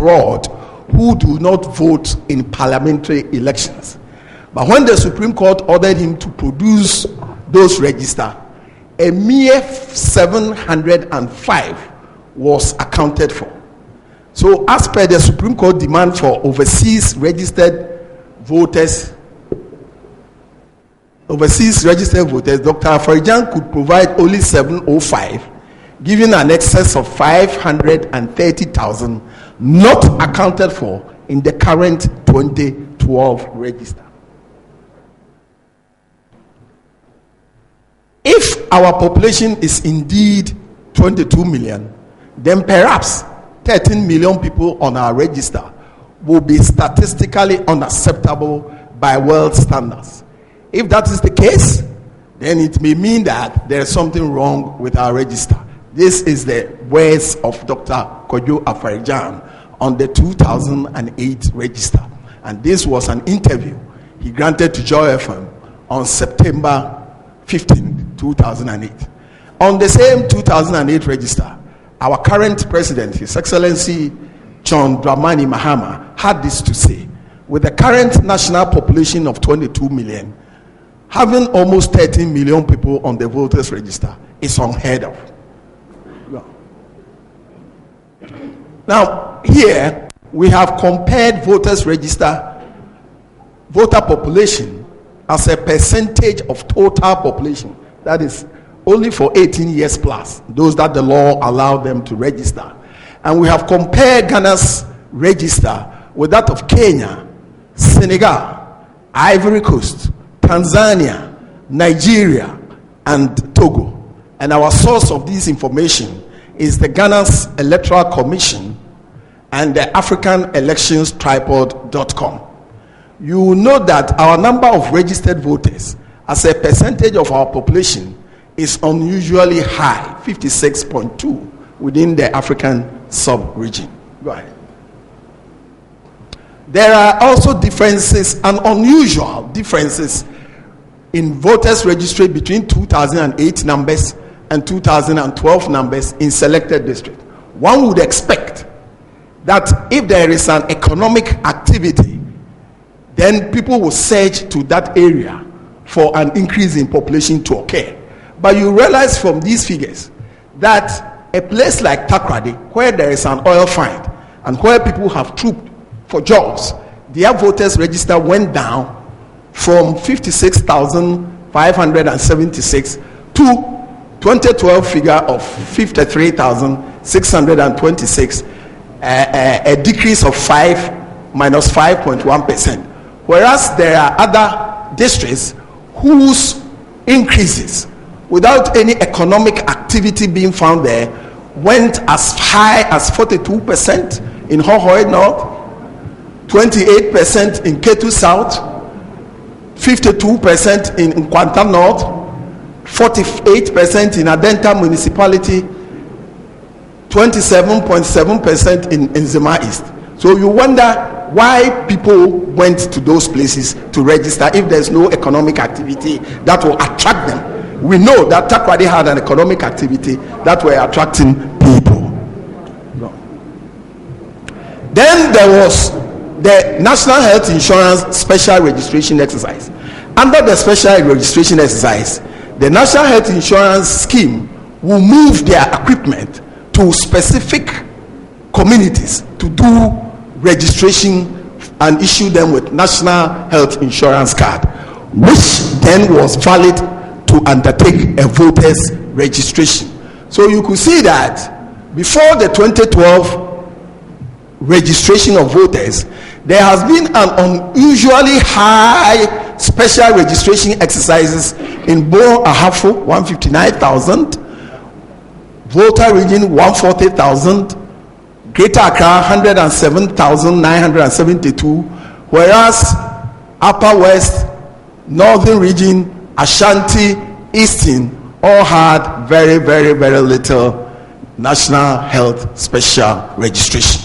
abroad who do not vote in parliamentary elections. But when the Supreme Court ordered him to produce those registers, a mere 705 was accounted for. So as per the Supreme Court demand for overseas registered voters, Dr. Afarijan could provide only 705, giving an excess of 530,000 not accounted for in the current 2012 register. If our population is indeed 22 million, then perhaps 13 million people on our register will be statistically unacceptable by world standards. If that is the case, then it may mean that there is something wrong with our register. This is the words of Dr. Kojo Afarijan on the 2008 register. And this was an interview he granted to Joy FM on September 15, 2008. On the same 2008 register, our current president, His Excellency John Dramani Mahama, had this to say: with the current national population of 22 million, having almost 13 million people on the voters register is unheard of. Now, here we have compared voters register, voter population as a percentage of total population. That is only for 18 years plus, those that the law allowed them to register. And we have compared Ghana's register with that of Kenya, Senegal, Ivory Coast, Tanzania, Nigeria, and Togo. And our source of this information is the Ghana's Electoral Commission and the AfricanElectionsTripod.com. You will note that our number of registered voters as a percentage of our population is unusually high, 56.2, within the African sub-region. Go ahead. There are also differences, and unusual differences, in voters registered between 2008 numbers and 2012 numbers in selected districts. One would expect that if there is an economic activity, then people will surge to that area for an increase in population to occur. But you realize from these figures that a place like Takoradi, where there is an oil find and where people have trooped for jobs, their voters register went down from 56,576 to 2012 figure of 53,626, a decrease of minus 5.1%. Whereas there are other districts whose increases, without any economic activity being found there, went as high as 42% in Hohoe North, 28% in Ketu South, 52% in Nkwanta North, 48% in Adenta Municipality, 27.7% in Zima East. So you wonder why people went to those places to register if there's no economic activity that will attract them. We know that Takoradi had an economic activity that were attracting people. No. Then there was the National Health Insurance Special Registration Exercise. Under the Special Registration Exercise, the National Health Insurance Scheme will move their equipment to specific communities to do registration and issue them with National Health Insurance card, which then was valid to undertake a voters registration. So you could see that before the 2012 registration of voters, there has been an unusually high special registration exercises in Boro Ahafo, 159,000, Volta region 140,000, Greater Accra 107,972, whereas Upper West, Northern region, Ashanti, Eastern all had very, very, very little National Health Special Registration.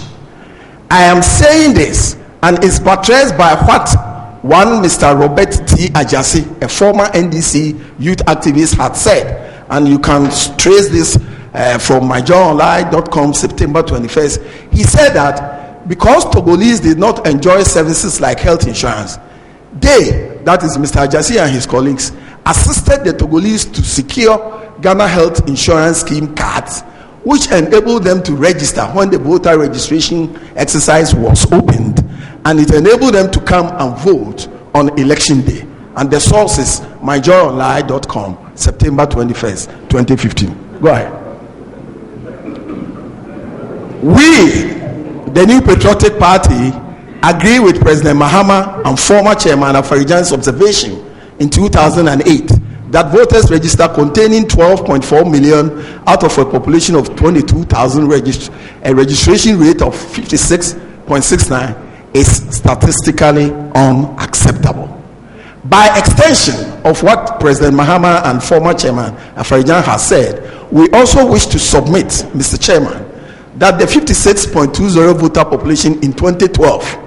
I am saying this, and it's buttressed by what one Mr. Robert T. Ajasi, a former NDC youth activist, had said, and you can trace this from myjournalline.com, September 21st. He said that because Togolese did not enjoy services like health insurance, they, that is Mr. Ajasi and his colleagues, assisted the Togolese to secure Ghana Health Insurance Scheme cards, which enabled them to register when the voter registration exercise was opened, and it enabled them to come and vote on election day. And the source is myjoyonline.com, September 21st, 2015. Go ahead. We, the New Patriotic Party, agree with President Mahama and former Chairman Afarijan's observation in 2008 that voters register containing 12.4 million out of a population of 22,000, a registration rate of 56.69 is statistically unacceptable. By extension of what President Mahama and former Chairman Afarijan has said, we also wish to submit, Mr. Chairman, that the 56.20 voter population in 2012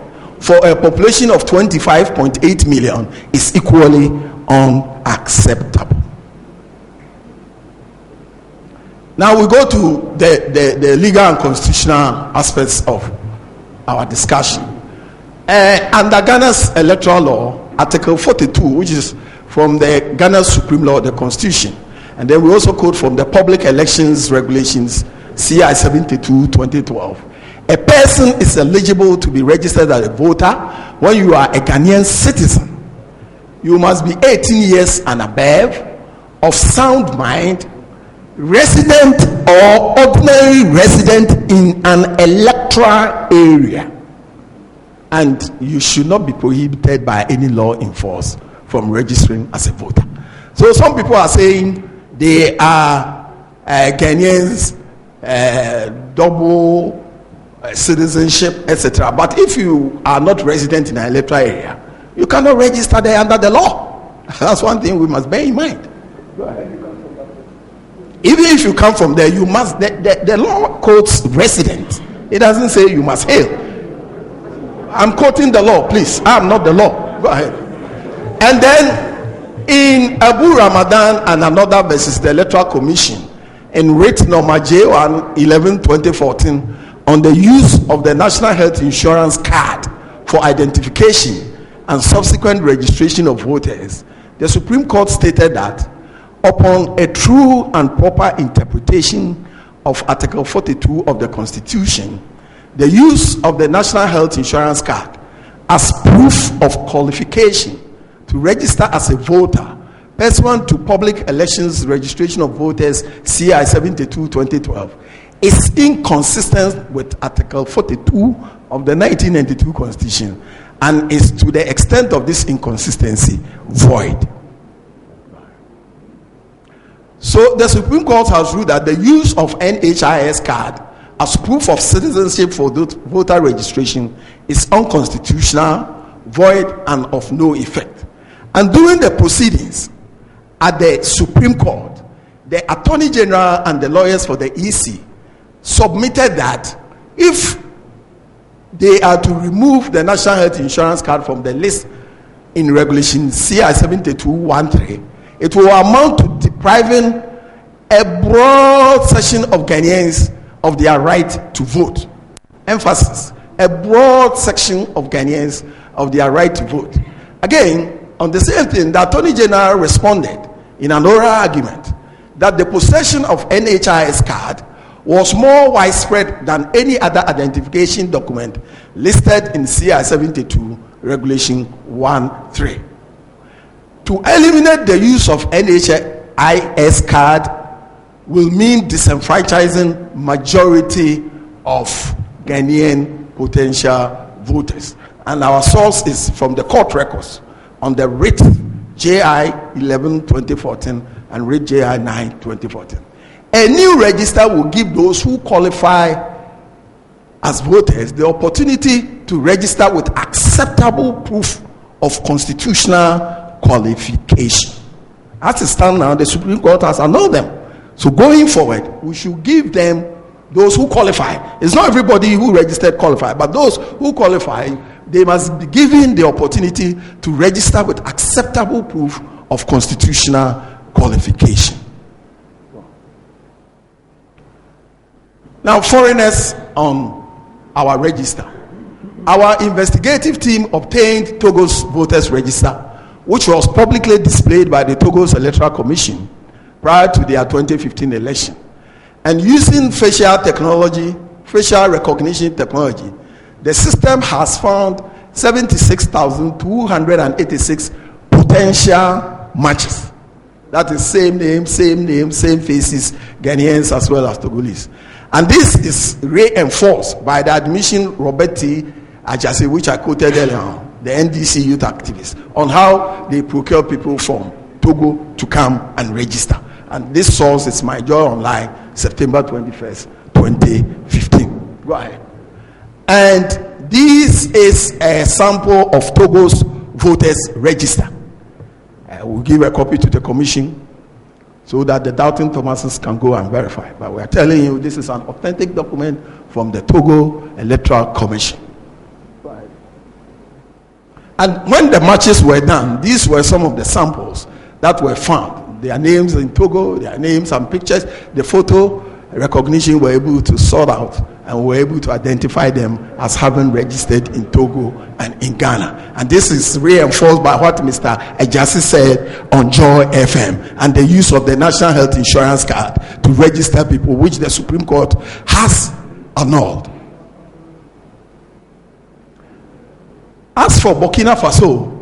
for a population of 25.8 million is equally unacceptable. Now we go to the legal and constitutional aspects of our discussion. Under Ghana's electoral law, Article 42, which is from the Ghana Supreme Law, the Constitution, and then we also quote from the Public Elections Regulations, CI 72 2012. A person is eligible to be registered as a voter when you are a Ghanaian citizen. You must be 18 years and above, of sound mind, resident or ordinary resident in an electoral area, and you should not be prohibited by any law in force from registering as a voter. So some people are saying they are Ghanaians, double citizenship, etc. But if you are not resident in an electoral area, you cannot register there under the law. That's one thing we must bear in mind. Even if you come from there, you must, the law quotes resident. It doesn't say you must hail. I'm quoting the law, please. I'm not the law. Go ahead. And then in Abu Ramadan and another versus the Electoral Commission, in writ number J1 11/2014, on the use of the National Health Insurance Card for identification and subsequent registration of voters, the Supreme Court stated that upon a true and proper interpretation of Article 42 of the Constitution, the use of the National Health Insurance Card as proof of qualification to register as a voter pursuant to Public Elections Registration of Voters, CI 72 2012, is inconsistent with Article 42 of the 1992 Constitution and is, to the extent of this inconsistency, void. So the Supreme Court has ruled that the use of NHIS card as proof of citizenship for voter registration is unconstitutional, void, and of no effect. And during the proceedings at the Supreme Court, the Attorney General and the lawyers for the EC submitted that if they are to remove the National Health Insurance Card from the list in Regulation CI 7213, it will amount to depriving a broad section of Ghanaians of their right to vote. Emphasis, a broad section of Ghanaians of their right to vote. Again, on the same thing, the Attorney General responded in an oral argument that the possession of NHIS card was more widespread than any other identification document listed in CI 72 Regulation 1.3. To eliminate the use of NHIS card will mean disenfranchising majority of Ghanaian potential voters. And our source is from the court records on the writ JI 11/2014 and writ JI 9/2014. A new register will give those who qualify as voters the opportunity to register with acceptable proof of constitutional qualification. As it stands now, the Supreme Court has annulled them. So going forward, we should give them, those who qualify. It's not everybody who registered qualify, but those who qualify, they must be given the opportunity to register with acceptable proof of constitutional qualification. Now, foreigners on our register. our investigative team obtained Togo's voters register, which was publicly displayed by the Togo's Electoral Commission prior to their 2015 election. And using facial recognition technology, the system has found 76,286 potential matches. That is same name, same faces, Ghanaians as well as Togolese. And this is reinforced by the admission Roberti Ajase, which I quoted earlier, the NDC youth activists, on how they procure people from Togo to come and register. And this source is My Joy Online, September 21st, 2015. Go ahead. And this is a sample of Togo's voters register. We'll give a copy to the commission so that the doubting Thomases can go and verify. But we are telling you this is an authentic document from the Togo Electoral Commission. Right. And when the matches were done, these were some of the samples that were found. Their names in Togo, their names and pictures, the photo recognition were able to sort out and were able to identify them as having registered in Togo and in Ghana. And this is reinforced by what Mr. Ejasi said on Joy FM and the use of the National Health Insurance Card to register people, which the Supreme Court has annulled. As for Burkina Faso,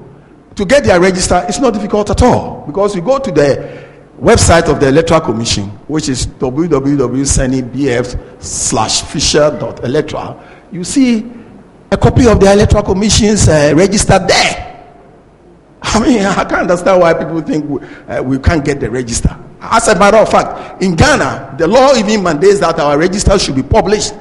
to get their register, it's not difficult at all, because you go to the website of the Electoral Commission, which is www.senibf/fisher.electoral. You see a copy of the Electoral Commission's register there. I mean, I can't understand why people think we can't get the register. As a matter of fact, in Ghana, the law even mandates that our register should be published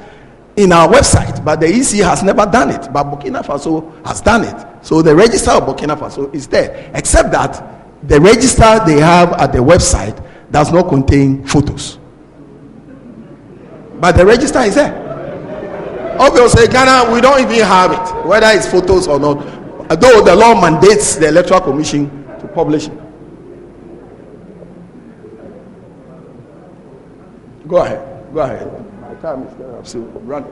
in our website, but the EC has never done it. But Burkina Faso has done it. So the register of Burkina Faso is there, except that the register they have at the website does not contain photos. But the register is there. Obviously, Ghana, we don't even have it, whether it's photos or not, though the law mandates the Electoral Commission to publish it. Go ahead. My time is there. So run.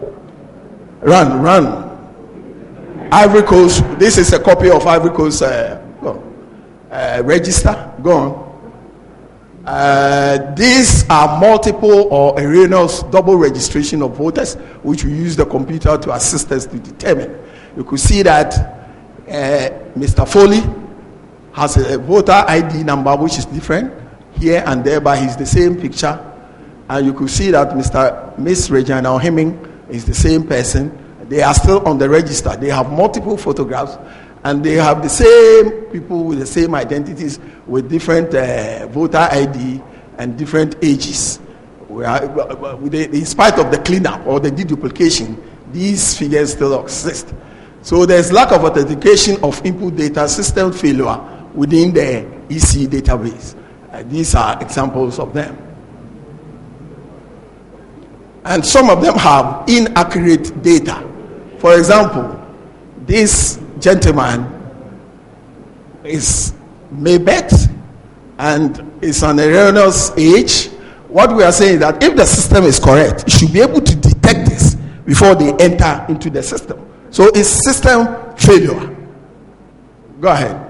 Ivory Coast. This is a copy of Ivory Coast register. Go on. These are multiple or erroneous double registration of voters, which we use the computer to assist us to determine. You could see that Mr. Foley has a voter ID number which is different here and there, but he's the same picture. And you could see that Miss Regina Ohiming is the same person. They are still on the register. They have multiple photographs, and they have the same people with the same identities with different voter ID and different ages. In spite of the cleanup or the deduplication, these figures still exist. So there's lack of authentication of input data, system failure within the EC database. These are examples of them. And some of them have inaccurate data. For example, this gentleman is Maybet and is an erroneous age. What we are saying is that if the system is correct, it should be able to detect this before they enter into the system. So it's system failure. Go ahead.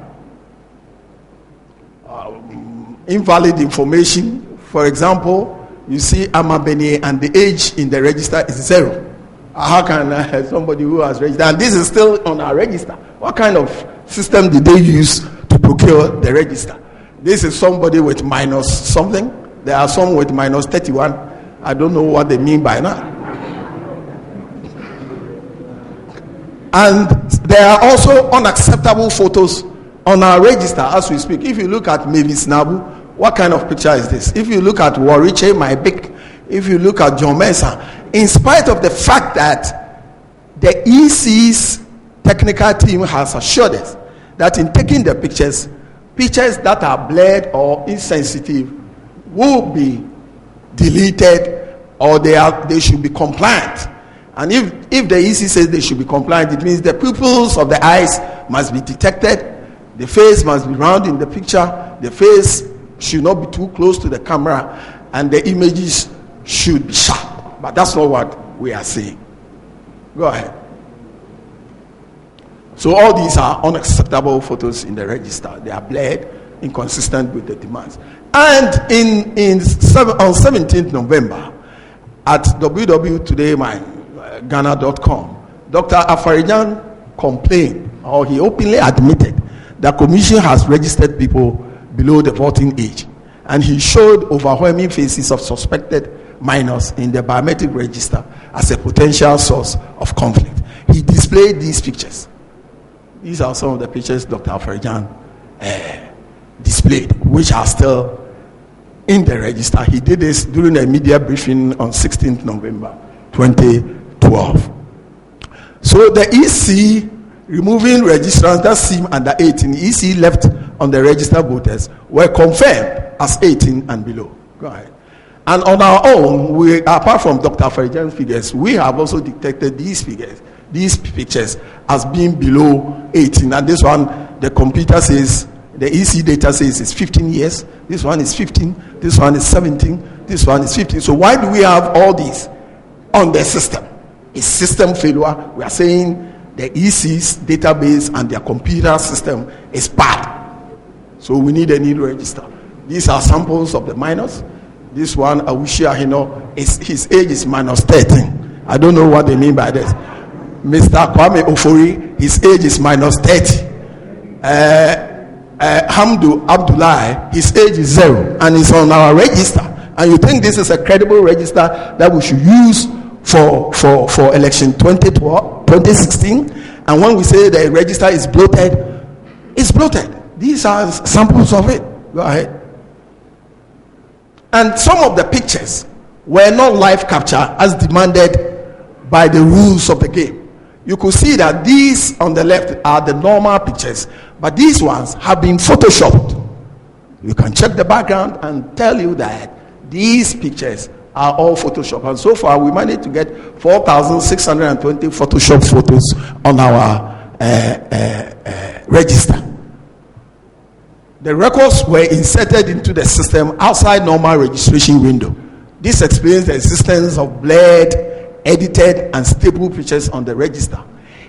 Invalid information. For example, you see Amabene and the age in the register is 0. How can somebody who has registered, and this is still on our register, what kind of system did they use to procure the register? This is somebody with minus something. There are some with minus 31. I don't know what they mean by that. And there are also unacceptable photos on our register as we speak. If you look at Mavis Nabu, what kind of picture is this? If you look at Wariche Maibik, if you look at John Mensah, in spite of the fact that the EC's technical team has assured us that in taking the pictures that are blurred or insensitive will be deleted, or they should be compliant. And if the EC says they should be compliant, it means the pupils of the eyes must be detected, the face must be round in the picture, the face should not be too close to the camera, and the images should be sharp. But that's not what we are saying. Go ahead. So all these are unacceptable photos in the register. They are blurred, inconsistent with the demands. And on 17th November, at www.todaymyghana.com, Dr. Afarijan complained, or he openly admitted, that commission has registered people below the voting age. And he showed overwhelming cases of suspected minors in the biometric register as a potential source of conflict. He displayed these pictures. These are some of the pictures Dr. Afarijan displayed, which are still in the register. He did this during a media briefing on 16th November 2012. So the EC removing registrants that seem under 18, EC left on the registered voters were confirmed as 18 and below. Go ahead. And on our own, we, apart from Dr. Farijan's figures, we have also detected these figures, these pictures, as being below 18. And this one, the computer says, the EC data says it's 15 years. This one is 15. This one is 17. This one is 15. So why do we have all these on the system? It's system failure. We are saying the EC's database and their computer system is bad. So we need a new register. These are samples of the minors. This one, Awushi Ahino, his age is minus 13. I don't know what they mean by this. Mr. Kwame Ofori, his age is minus 30. Hamdu Abdullahi, his age is 0, and it's on our register. And you think this is a credible register that we should use for election 2016? And when we say the register is bloated, it's bloated. These are samples of it. Go ahead. And some of the pictures were not live capture as demanded by the rules of the game. You could see that these on the left are the normal pictures, but these ones have been photoshopped. You can check the background and tell you that these pictures are all photoshopped. And so far, we managed to get 4,620 photoshopped photos on our register. The records were inserted into the system outside normal registration window. This explains the existence of blurred, edited, and stable pictures on the register.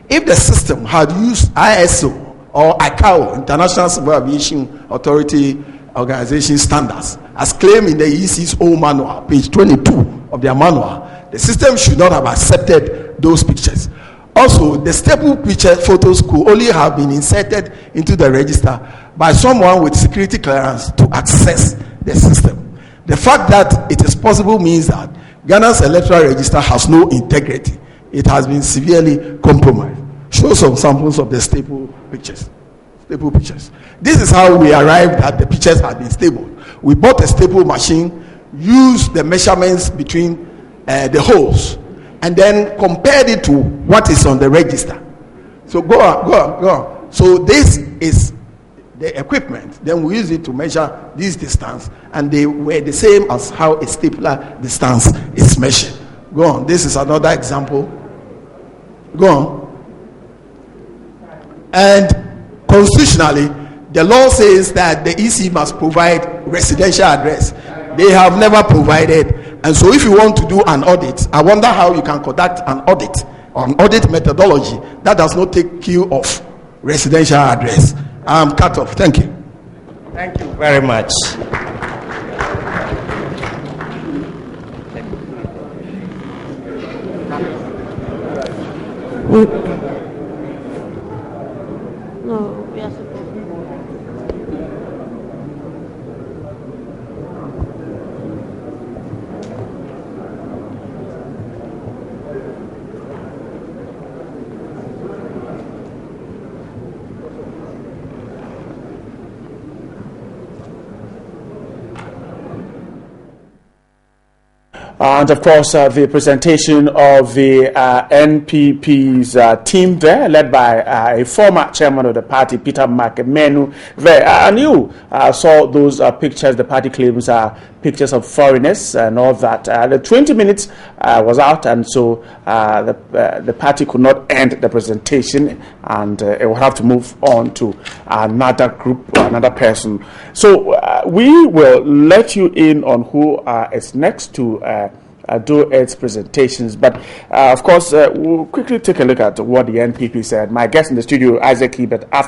If the system had used ISO or ICAO, International Civil Aviation Authority Organization standards, as claimed in the EC's old manual, page 22 of their manual, the system should not have accepted those pictures. Also, the staple picture photos could only have been inserted into the register by someone with security clearance to access the system. The fact that it is possible means that Ghana's electoral register has no integrity. It has been severely compromised. Show some samples of the staple pictures. Staple pictures. This is how we arrived at the pictures had been stapled. We bought a staple machine, used the measurements between the holes, and then compared it to what is on the register. So go on. So this is the equipment. Then we use it to measure this distance, and they were the same as how a stapler distance is measured. Go on. This is another example. Go on. And constitutionally, the law says that the EC must provide residential address. They have never provided. And so if you want to do an audit, I wonder how you can conduct an audit methodology that does not take care of residential address. I'm cut off. Thank you. Thank you very much. No, we are supposed to. And of course, the presentation of the NPP's team there, led by a former chairman of the party, Peter Manu. And you saw those pictures. The party claims are pictures of foreigners and all that. The 20 minutes was out, and so the party could not end the presentation, and it will have to move on to another group or another person. So we will let you in on who is next to do its presentations. But of course, we'll quickly take a look at what the NPP said. My guest in the studio, Isaac Ebert, after